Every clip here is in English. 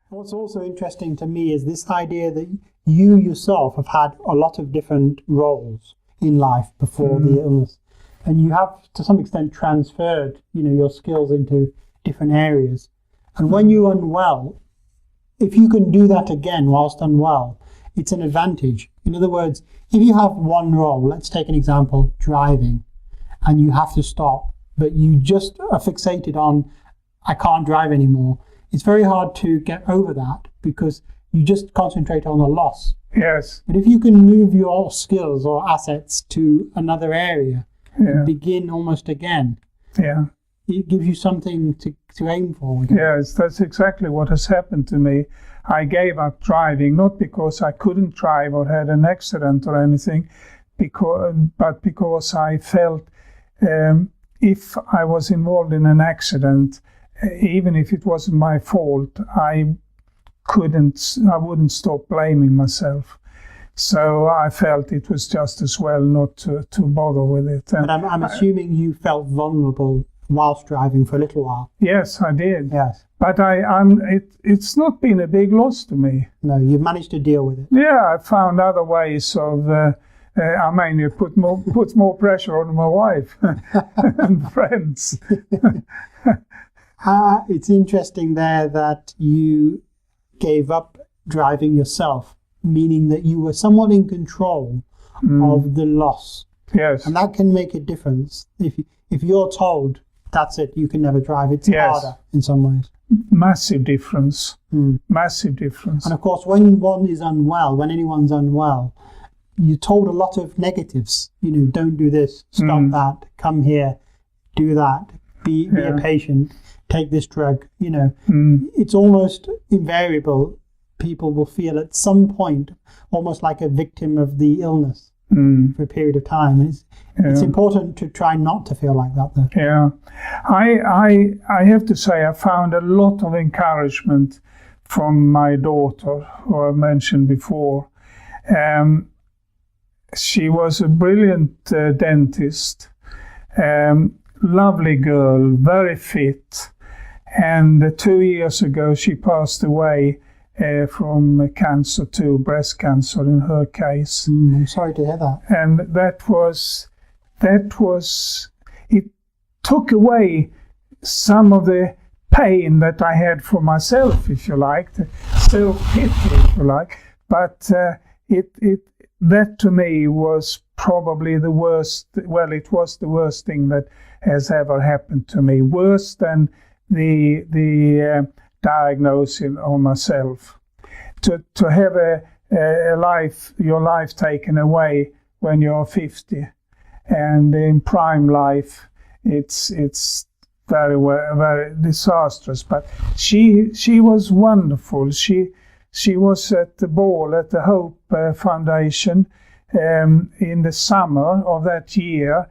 What's also interesting to me is this idea that you yourself have had a lot of different roles in life before the illness, and you have to some extent transferred, your skills into different areas. And when you're unwell, if you can do that again whilst unwell, it's an advantage. In other words, if you have one role, let's take an example, driving, and you have to stop, but you just are fixated on, I can't drive anymore. It's very hard to get over that because you just concentrate on the loss. Yes. But if you can move your skills or assets to another area and begin almost again, it gives you something to aim for. Yes, that's exactly what has happened to me. I gave up driving, not because I couldn't drive or had an accident or anything, but because I felt if I was involved in an accident, even if it wasn't my fault, I wouldn't stop blaming myself. So I felt it was just as well not to bother with it. But I'm assuming you felt vulnerable whilst driving for a little while. Yes, I did. Yes. But it's not been a big loss to me. No, you've managed to deal with it. Yeah, I found other ways of, it puts more pressure on my wife and friends. It's interesting there that you gave up driving yourself, meaning that you were somewhat in control of the loss. Yes. And that can make a difference. If you're told, that's it, you can never drive, it's harder in some ways. Massive difference. Massive difference. And of course, when one is unwell, when anyone's unwell, you're told a lot of negatives. Don't do this, stop that, come here, do that, be a patient, take this drug. It's almost invariable. People will feel at some point almost like a victim of the illness for a period of time. It's important to try not to feel like that, though. Yeah, I have to say I found a lot of encouragement from my daughter, who I mentioned before. She was a brilliant dentist, lovely girl, very fit, and 2 years ago she passed away from cancer too, breast cancer in her case. I'm sorry to hear that. And that was, it took away some of the pain that I had for myself, if you like, the self-pity, if you like. But that to me was probably the worst, well, it was the worst thing that has ever happened to me, worse than the diagnosis on myself. To have your life taken away when you're 50, and in prime life, it's very disastrous. But she was wonderful. She was at the ball at the Hope Foundation in the summer of that year.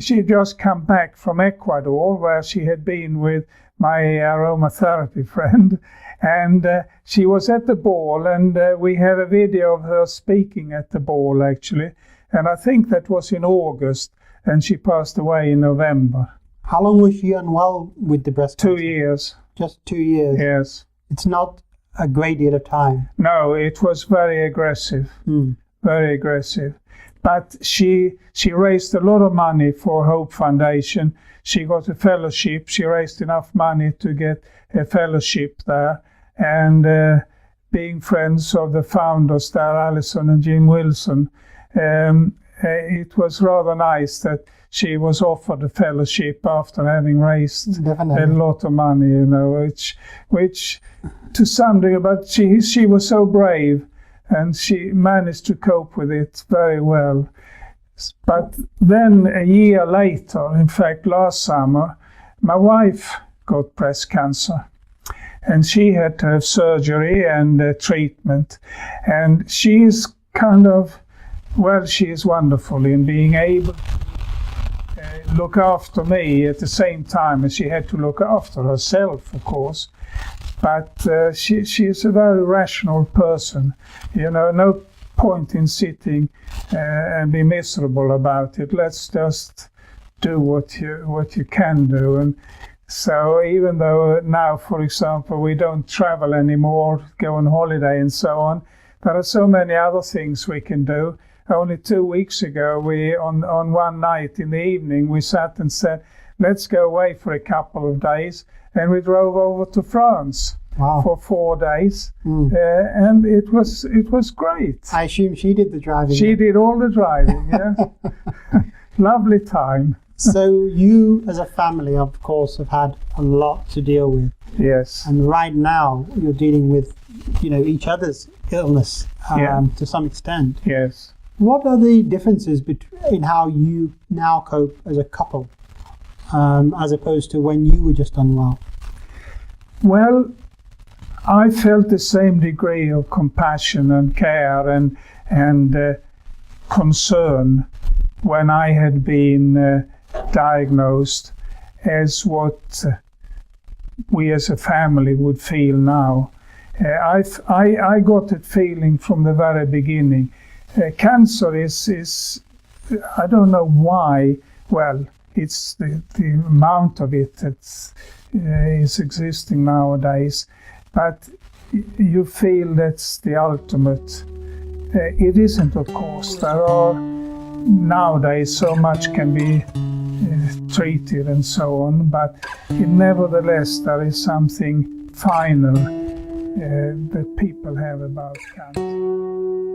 She just come back from Ecuador, where she had been with my aromatherapy friend, and she was at the ball, and we have a video of her speaking at the ball, actually, and I think that was in August, and she passed away in November. How long was she unwell with the breast cancer? 2 years. Just 2 years? Yes. It's not a great deal of time. No, it was very aggressive, very aggressive. But she raised a lot of money for Hope Foundation. She got a fellowship. She raised enough money to get a fellowship there. And being friends of the founders there, Alison and Jim Wilson, it was rather nice that she was offered a fellowship after having raised a lot of money, which to some degree, but she was so brave. And she managed to cope with it very well. But then a year later, in fact last summer, my wife got breast cancer. And she had to have surgery and treatment. And she's she is wonderful in being able to look after me at the same time as she had to look after herself, of course. But she is a very rational person. No point in sitting and be miserable about it. Let's just do what you can do. And So even though now, for example, we don't travel anymore, go on holiday and so on, there are so many other things we can do. Only 2 weeks ago, we on one night in the evening, we sat and said, let's go away for a couple of days. And we drove over to France. Wow. For 4 days, and it was great. I assume she did the driving. She did all the driving, yeah. Lovely time. So you, as a family, of course, have had a lot to deal with. Yes. And right now, you're dealing with, each other's illness to some extent. Yes. What are the differences in how you now cope as a couple, as opposed to when you were just unwell? Well, I felt the same degree of compassion and care and concern when I had been diagnosed as what we as a family would feel now. I got that feeling from the very beginning. Cancer is I don't know why. Well, it's the amount of it that is existing nowadays, but you feel that's the ultimate. It isn't, of course. There are nowadays so much can be treated and so on, but nevertheless there is something final that people have about cancer.